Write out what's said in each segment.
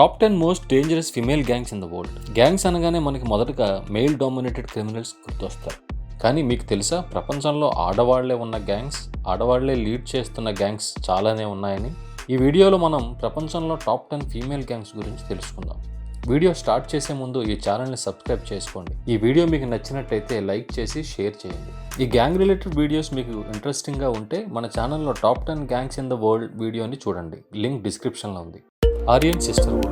Top 10 most dangerous female gangs in the world. Gangs అనగానే మనకి మొదటగా మెయిల్ డామినేటెడ్ క్రిమినల్స్ గుర్తొస్తారు. కానీ మీకు తెలుసా, ప్రపంచంలో ఆడవాళ్లే ఉన్న గ్యాంగ్స్, ఆడవాళ్లే లీడ్ చేస్తున్న గ్యాంగ్స్ చాలానే ఉన్నాయని? ఈ వీడియోలో మనం ప్రపంచంలో టాప్ 10 ఫీమేల్ గ్యాంగ్స్ గురించి తెలుసుకుందాం. వీడియో స్టార్ట్ చేసే ముందు ఈ ఛానల్ని సబ్స్క్రైబ్ చేసుకోండి. ఈ వీడియో మీకు నచ్చినట్టయితే లైక్ చేసి షేర్ చేయండి. ఈ గ్యాంగ్ రిలేటెడ్ వీడియోస్ మీకు ఇంట్రెస్టింగ్గా ఉంటే మన ఛానల్లో top 10 gangs in the world వీడియోని చూడండి. లింక్ డిస్క్రిప్షన్లో ఉంది. Aryan Sisterhood.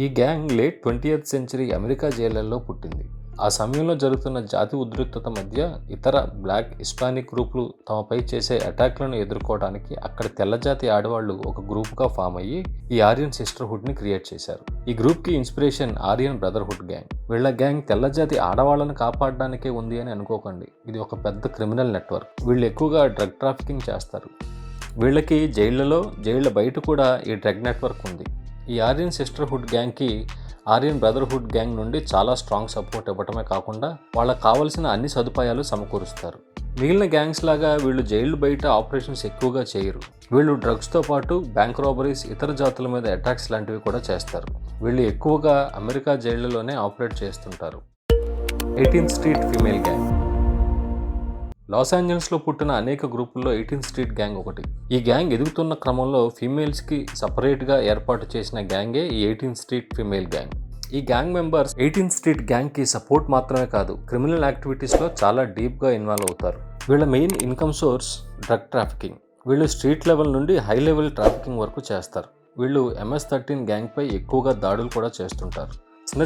ఈ gang late 20th century America జైళ్లలో పుట్టింది. ఆ సమయంలో జరుగుతున్న జాతి ఉద్రిక్తత మధ్య ఇతర బ్లాక్ హిస్పానిక్ గ్రూపులు తమపై చేసే అటాక్లను ఎదుర్కోవడానికి అక్కడ తెల్లజాతి ఆడవాళ్లు ఒక గ్రూప్గా ఫామ్ అయ్యి ఈ ఆరియన్ సిస్టర్హుడ్ని క్రియేట్ చేశారు. ఈ గ్రూప్కి ఇన్స్పిరేషన్ ఆరియన్ బ్రదర్హుడ్ గ్యాంగ్. వీళ్ళ గ్యాంగ్ తెల్లజాతి ఆడవాళ్లను కాపాడడానికే ఉంది అని అనుకోకండి. ఇది ఒక పెద్ద క్రిమినల్ నెట్వర్క్. వీళ్ళు ఎక్కువగా డ్రగ్ ట్రాఫికింగ్ చేస్తారు. వీళ్ళకి జైళ్ళ బయట కూడా ఈ డ్రగ్ నెట్వర్క్ ఉంది. ఈ ఆరియన్ సిస్టర్హుడ్ గ్యాంగ్కి ఆరియన్ బ్రదర్హుడ్ గ్యాంగ్ నుండి చాలా స్ట్రాంగ్ సపోర్ట్ ఇవ్వటమే కాకుండా వాళ్ళకి కావాల్సిన అన్ని సదుపాయాలు సమకూరుస్తారు. మిగిలిన గ్యాంగ్స్ లాగా వీళ్ళు జైళ్ళు బయట ఆపరేషన్స్ ఎక్కువగా చేయరు. వీళ్ళు డ్రగ్స్తో పాటు బ్యాంక్ రాబరీస్, ఇతర జాతుల మీద అటాక్స్ లాంటివి కూడా చేస్తారు. వీళ్ళు ఎక్కువగా అమెరికా జైళ్లలోనే ఆపరేట్ చేస్తుంటారు. 18th street female gang. Los ఏంజల్స్లో పుట్టిన అనేక గ్రూపుల్లో 18th స్ట్రీట్ గ్యాంగ్ ఒకటి. ఈ గ్యాంగ్ ఎదుగుతున్న క్రమంలో ఫీమేల్స్కి సపరేట్గా ఏర్పాటు చేసిన గ్యాంగే ఈ 18th స్ట్రీట్ ఫీమేల్ గ్యాంగ్. ఈ గ్యాంగ్ మెంబర్స్ 18th స్ట్రీట్ గ్యాంగ్కి సపోర్ట్ మాత్రమే కాదు, క్రిమినల్ యాక్టివిటీస్లో చాలా డీప్గా ఇన్వాల్వ్ అవుతారు. వీళ్ళ main income source drug trafficking. వీళ్ళు స్ట్రీట్ లెవెల్ నుండి హై లెవెల్ ట్రాఫికింగ్ వరకు చేస్తారు. వీళ్ళు MS-13 గ్యాంగ్పై ఎక్కువగా దాడులు కూడా చేస్తుంటారు.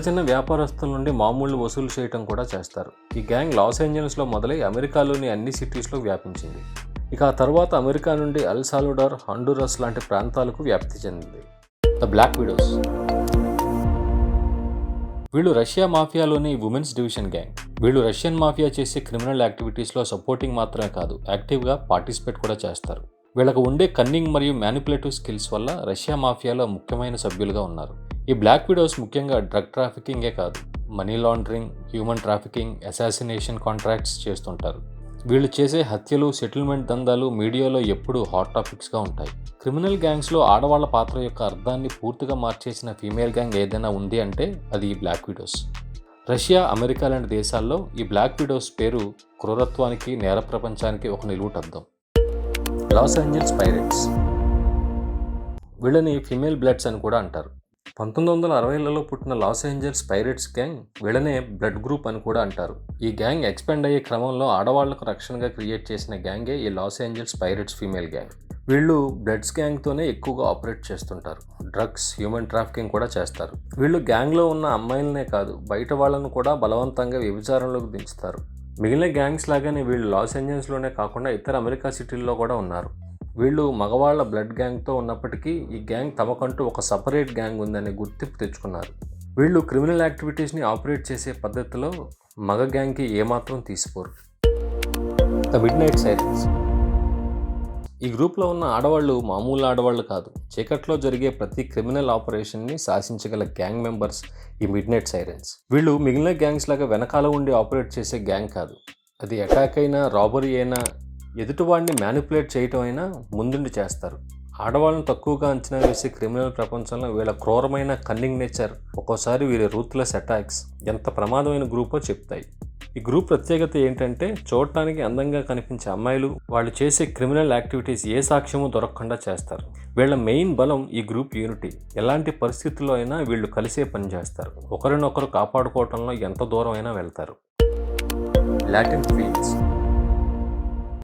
చిన్న వ్యాపారస్తుల నుండి మామూలు వసూలు చేయటం కూడా చేస్తారు. ఈ గ్యాంగ్ లాస్ ఏంజల్స్లో మొదలై అమెరికాలోని అన్ని సిటీస్లో వ్యాపించింది. ఇక ఆ తర్వాత అమెరికా నుండి ఎల్ సాల్వడార్, హండూరస్ లాంటి ప్రాంతాలకు వ్యాప్తి చెందింది. The black widows. వీళ్ళు రష్యా మాఫియాలోని ఉమెన్స్ డివిజన్ గ్యాంగ్. వీళ్ళు రష్యన్ మాఫియా చేసే క్రిమినల్ యాక్టివిటీస్లో సపోర్టింగ్ మాత్రమే కాదు, యాక్టివ్గా పార్టిసిపేట్ కూడా చేస్తారు. వీళ్ళకు ఉండే కన్నింగ్ మరియు మ్యానిపులేటివ్ స్కిల్స్ వల్ల రష్యా మాఫియాలో ముఖ్యమైన సభ్యులుగా ఉన్నారు. ఈ బ్లాక్ విడోస్ ముఖ్యంగా డ్రగ్ ట్రాఫికింగే కాదు, money laundering, human trafficking, assassination contracts చేస్తుంటారు. వీళ్ళు చేసే హత్యలు, సెటిల్మెంట్ దందాలు మీడియాలో ఎప్పుడూ హాట్ టాపిక్స్గా ఉంటాయి. క్రిమినల్ గ్యాంగ్స్లో ఆడవాళ్ల పాత్ర యొక్క అర్థాన్ని పూర్తిగా మార్చేసిన ఫీమేల్ గ్యాంగ్ ఏదైనా ఉంది అంటే అది ఈ బ్లాక్ విడోస్. రష్యా, అమెరికా లాంటి దేశాల్లో ఈ బ్లాక్ విడోస్ పేరు క్రూరత్వానికి, నేర ప్రపంచానికి ఒక నిలువుటద్దం. Los Angeles Pirates. వీళ్ళని ఫీమేల్ బ్లడ్స్ అని కూడా అంటారు. 1960లలో పుట్టిన లాస్ ఏంజల్స్ పైరేట్స్ గ్యాంగ్ వీళ్ళనే బ్లడ్ గ్రూప్ అని కూడా అంటారు. ఈ గ్యాంగ్ ఎక్స్పెండ్ అయ్యే క్రమంలో ఆడవాళ్లకు రక్షణగా క్రియేట్ చేసిన గ్యాంగే ఈ loss Angeles pirates female gang. వీళ్ళు బ్లడ్స్ గ్యాంగ్తోనే ఎక్కువగా ఆపరేట్ చేస్తుంటారు. డ్రగ్స్, హ్యూమన్ ట్రాఫికింగ్ కూడా చేస్తారు. వీళ్ళు గ్యాంగ్లో ఉన్న అమ్మాయిలనే కాదు, బయట వాళ్ళను కూడా బలవంతంగా వ్యభిచారంలోకి దించుతారు. మిగిలిన గ్యాంగ్స్ లాగానే వీళ్ళు లాస్ ఏంజల్స్లోనే కాకుండా ఇతర అమెరికా సిటీల్లో కూడా ఉన్నారు. వీళ్ళు మగవాళ్ల బ్లడ్ గ్యాంగ్తో ఉన్నప్పటికీ ఈ గ్యాంగ్ తమకంటూ ఒక సపరేట్ గ్యాంగ్ ఉందనే గుర్తింపు తెచ్చుకున్నారు. వీళ్ళు క్రిమినల్ యాక్టివిటీస్ని ఆపరేట్ చేసే పద్ధతిలో మగ గ్యాంగ్కి ఏమాత్రం తీసిపోరు. The mid night sirens. ఈ గ్రూప్లో ఉన్న ఆడవాళ్లు మామూలు ఆడవాళ్లు కాదు, చీకట్లో జరిగే ప్రతి క్రిమినల్ ఆపరేషన్ని శాసించగల గ్యాంగ్ మెంబర్స్ ఈ మిడ్ నైట్ సైరన్స్. వీళ్ళు మిగిలిన గ్యాంగ్స్ లాగా వెనకాల ఉండి ఆపరేట్ చేసే గ్యాంగ్ కాదు. అది అటాక్ అయినా, రాబరీ అయినా, ఎదుటివాడిని మ్యానిపులేట్ చేయటం అయినా ముందుండి చేస్తారు. ఆడవాళ్ళను తక్కువగా అంచనా వేసే క్రిమినల్ ప్రపంచంలో వీళ్ళ క్రూరమైన కన్నింగ్ నేచర్, ఒక్కోసారి వీరి రూత్లెస్ అటాక్స్ ఎంత ప్రమాదమైన గ్రూపో చెప్తాయి. ఈ గ్రూప్ ప్రత్యేకత ఏంటంటే, చూడటానికి అందంగా కనిపించే అమ్మాయిలు వాళ్ళు చేసే క్రిమినల్ యాక్టివిటీస్ ఏ సాక్ష్యమూ దొరకకుండా చేస్తారు. వీళ్ళ మెయిన్ బలం ఈ గ్రూప్ యూనిటీ. ఎలాంటి పరిస్థితుల్లో అయినా వీళ్ళు కలిసే పనిచేస్తారు. ఒకరినొకరు కాపాడుకోవటంలో ఎంత దూరం అయినా వెళ్తారు. Latin queens.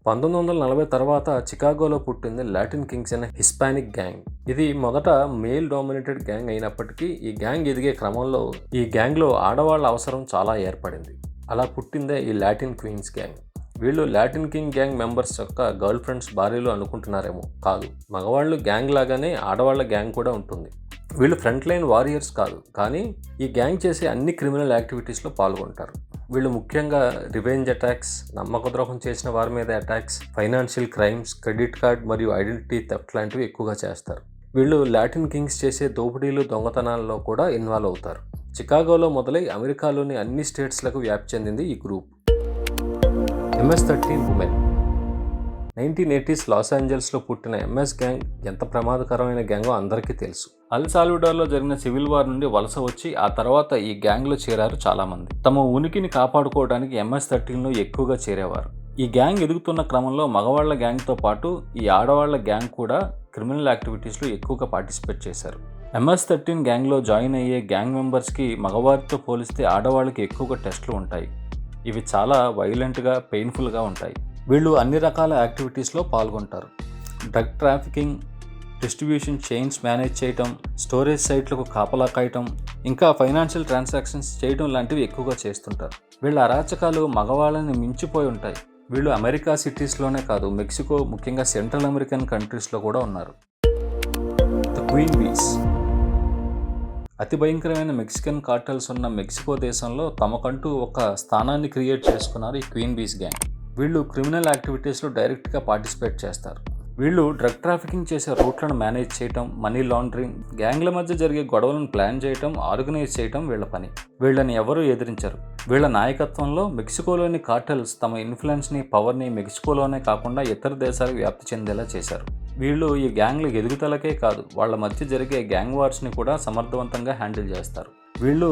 1940 తర్వాత చికాగోలో పుట్టింది లాటిన్ కింగ్స్ అనే హిస్పానిక్ గ్యాంగ్. ఇది మొదట మేల్ డామినేటెడ్ గ్యాంగ్ అయినప్పటికీ ఈ గ్యాంగ్ ఎదిగే క్రమంలో ఈ గ్యాంగ్లో ఆడవాళ్ల అవసరం చాలా ఏర్పడింది. అలా పుట్టిందే ఈ లాటిన్ క్వీన్స్ గ్యాంగ్. వీళ్ళు లాటిన్ కింగ్ గ్యాంగ్ మెంబర్స్ యొక్క గర్ల్ ఫ్రెండ్స్, భార్యలు అనుకుంటున్నారేమో, కాదు. మగవాళ్ళు గ్యాంగ్ లాగానే ఆడవాళ్ల గ్యాంగ్ కూడా ఉంటుంది. వీళ్ళు ఫ్రంట్ లైన్ వారియర్స్ కాదు, కానీ ఈ గ్యాంగ్ చేసే అన్ని క్రిమినల్ యాక్టివిటీస్లో పాల్గొంటారు. వీళ్ళు ముఖ్యంగా రివెంజ్ అటాక్స్, నమ్మకద్రోహం చేసిన వారి మీద attacks, financial crimes, credit card మరియు ఐడెంటిటీ థెఫ్ట్ లాంటివి ఎక్కువగా చేస్తారు. వీళ్ళు లాటిన్ కింగ్స్ చేసే దోపిడీలు, దొంగతనాల్లో కూడా ఇన్వాల్వ్ అవుతారు. చికాగోలో మొదలై అమెరికాలోని అన్ని స్టేట్స్లకు వ్యాప్తి చెందింది ఈ group. MS-13 women. 1980s loss ఏంజల్స్లో పుట్టిన ఎంఎస్ గ్యాంగ్ ఎంత ప్రమాదకరమైన గ్యాంగో అందరికీ తెలుసు. అల్ సాల్వడార్లో జరిగిన సివిల్ వార్ నుండి వలస వచ్చి ఆ తర్వాత ఈ గ్యాంగ్లో చేరారు చాలామంది. తమ ఉనికిని కాపాడుకోవడానికి MS-13లో ఎక్కువగా చేరేవారు. ఈ గ్యాంగ్ ఎదుగుతున్న క్రమంలో మగవాళ్ల గ్యాంగ్తో పాటు ఈ ఆడవాళ్ల గ్యాంగ్ కూడా క్రిమినల్ యాక్టివిటీస్లో ఎక్కువగా పార్టిసిపేట్ చేశారు. MS-13 గ్యాంగ్లో జాయిన్ అయ్యే గ్యాంగ్ మెంబర్స్కి మగవారితో పోలిస్తే ఆడవాళ్ళకి ఎక్కువగా టెస్టులు ఉంటాయి. ఇవి చాలా వైలెంట్గా, పెయిన్ఫుల్గా ఉంటాయి. వీళ్ళు అన్ని రకాల యాక్టివిటీస్లో పాల్గొంటారు. Drug trafficking, distribution chains manage చేయటం, స్టోరేజ్ సైట్లకు కాపలా కాయటం, ఇంకా ఫైనాన్షియల్ ట్రాన్సాక్షన్స్ చేయడం లాంటివి ఎక్కువగా చేస్తుంటారు. వీళ్ళ అరాచకాలు మగవాళ్ళని మించిపోయి ఉంటాయి. వీళ్ళు అమెరికా సిటీస్లోనే కాదు, మెక్సికో, ముఖ్యంగా సెంట్రల్ అమెరికన్ కంట్రీస్లో కూడా ఉన్నారు. ద క్వీన్ బీస్. అతి భయంకరమైన మెక్సికన్ కార్టెల్స్ ఉన్న మెక్సికో దేశంలో తమకంటూ ఒక స్థానాన్ని క్రియేట్ చేసుకున్నారు ఈ క్వీన్ బీస్ గ్యాంగ్. వీళ్ళు క్రిమినల్ యాక్టివిటీస్లో డైరెక్ట్గా పార్టిసిపేట్ చేస్తారు. వీళ్ళు డ్రగ్ ట్రాఫికింగ్ చేసే రూట్లను మేనేజ్ చేయటం, మనీ లాండరింగ్, గ్యాంగ్ల మధ్య జరిగే గొడవలను ప్లాన్ చేయటం, ఆర్గనైజ్ చేయటం వీళ్ళ పని. వీళ్ళని ఎవరూ ఎదిరించరు. వీళ్ళ నాయకత్వంలో మెక్సికోలోని కార్టెల్స్ తమ ఇన్ఫ్లుయెన్స్ని, పవర్ని మెక్సికోలోనే కాకుండా ఇతర దేశాలకు వ్యాప్తి చెందేలా చేశారు. వీళ్ళు ఈ గ్యాంగ్ల ఎదుగుదలకే కాదు, వాళ్ళ మధ్య జరిగే గ్యాంగ్ వార్స్ని కూడా సమర్థవంతంగా హ్యాండిల్ చేస్తారు. వీళ్ళు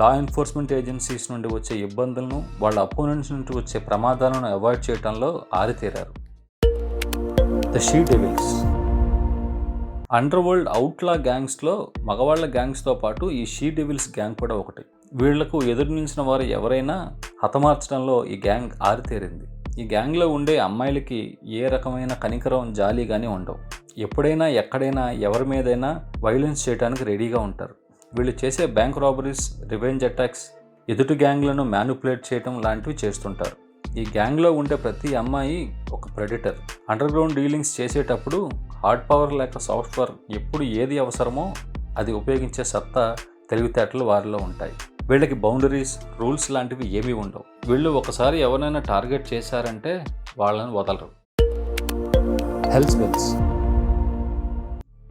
లా ఎన్ఫోర్స్మెంట్ ఏజెన్సీస్ నుండి వచ్చే ఇబ్బందులను, వాళ్ళ అపోనెంట్స్ నుండి వచ్చే ప్రమాదాలను అవాయిడ్ చేయడంలో ఆరితేరారు. The She Devils. Underworld outlaw గ్యాంగ్స్లో మగవాళ్ల గ్యాంగ్స్తో పాటు ఈ షీ డెవిల్స్ గ్యాంగ్ కూడా ఒకటి. వీళ్లకు ఎదురు నిలిచిన వారు ఎవరైనా హతమార్చడంలో ఈ గ్యాంగ్ ఆరితేరింది. ఈ గ్యాంగ్లో ఉండే అమ్మాయిలకి ఏ రకమైన కనికరం, జాలి కానీ ఉండవు. ఎప్పుడైనా, ఎక్కడైనా, ఎవరి మీదైనా వైలెన్స్ చేయడానికి రెడీగా ఉంటారు. వీళ్ళు చేసే బ్యాంక్ రాబరీస్, రివెంజ్ అటాక్స్, ఎదుటి గ్యాంగ్లను మ్యానిపులేట్ చేయడం లాంటివి చేస్తుంటారు. ఈ గ్యాంగ్లో ఉండే ప్రతి అమ్మాయి ఒక ప్రెడిటర్. అండర్ గ్రౌండ్ డీలింగ్స్ చేసేటప్పుడు హార్డ్ పవర్ లేక సాఫ్ట్ పవర్, ఎప్పుడు ఏది అవసరమో అది ఉపయోగించే సత్తా, తెలివితేటలు వారిలో ఉంటాయి. వీళ్ళకి బౌండరీస్, రూల్స్ లాంటివి ఏమీ ఉండవు. వీళ్ళు ఒకసారి ఎవరైనా టార్గెట్ చేశారంటే వాళ్ళని వదలరు. హెల్స్ బెల్స్.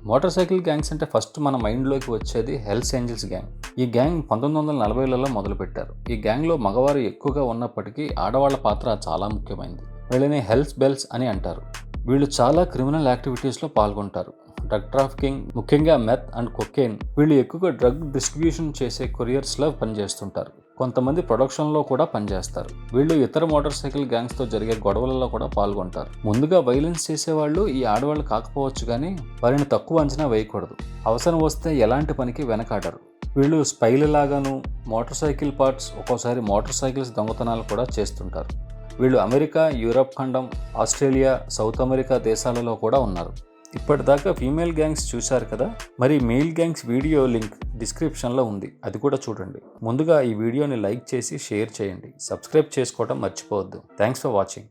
మోటార్ సైకిల్ గ్యాంగ్స్ అంటే ఫస్ట్ మన మైండ్లోకి వచ్చేది హెల్స్ ఏంజల్స్ గ్యాంగ్. ఈ గ్యాంగ్ 1940లలో మొదలుపెట్టారు. ఈ గ్యాంగ్లో మగవారు ఎక్కువగా ఉన్నప్పటికీ ఆడవాళ్ల పాత్ర చాలా ముఖ్యమైనది. వీళ్ళని హెల్స్ బెల్స్ అని అంటారు. వీళ్ళు చాలా క్రిమినల్ యాక్టివిటీస్లో పాల్గొంటారు. డ్రగ్ ట్రాఫికింగ్, ముఖ్యంగా మెత్ అండ్ కొకెయిన్. వీళ్ళు ఎక్కువగా డ్రగ్ డిస్ట్రిబ్యూషన్ చేసే కొరియర్స్లో పనిచేస్తుంటారు. కొంతమంది ప్రొడక్షన్లో కూడా పనిచేస్తారు. వీళ్ళు ఇతర మోటార్ సైకిల్ గ్యాంగ్స్తో జరిగే గొడవలలో కూడా పాల్గొంటారు. ముందుగా వైలెన్స్ చేసేవాళ్ళు ఈ ఆడవాళ్ళు కాకపోవచ్చు, కానీ వారిని తక్కువ అంచనా వేయకూడదు. అవసరం వస్తే ఎలాంటి పనికి వెనకాడరు. వీళ్ళు స్పైల లాగాను మోటార్ సైకిల్ పార్ట్స్, ఒక్కోసారి మోటార్ సైకిల్స్ దొంగతనాలు కూడా చేస్తుంటారు. వీళ్ళు అమెరికా, యూరప్ ఖండం, ఆస్ట్రేలియా, సౌత్ అమెరికా దేశాలలో కూడా ఉన్నారు. ఇప్పటిదాకా ఫీమేల్ గ్యాంగ్స్ చూశారు కదా, మరి మెయిల్ గ్యాంగ్స్ వీడియో లింక్ డిస్క్రిప్షన్లో ఉంది, అది కూడా చూడండి. ముందుగా ఈ వీడియోని లైక్ చేసి షేర్ చేయండి. సబ్స్క్రైబ్ చేసుకోవడం మర్చిపోవద్దు. Thanks for watching.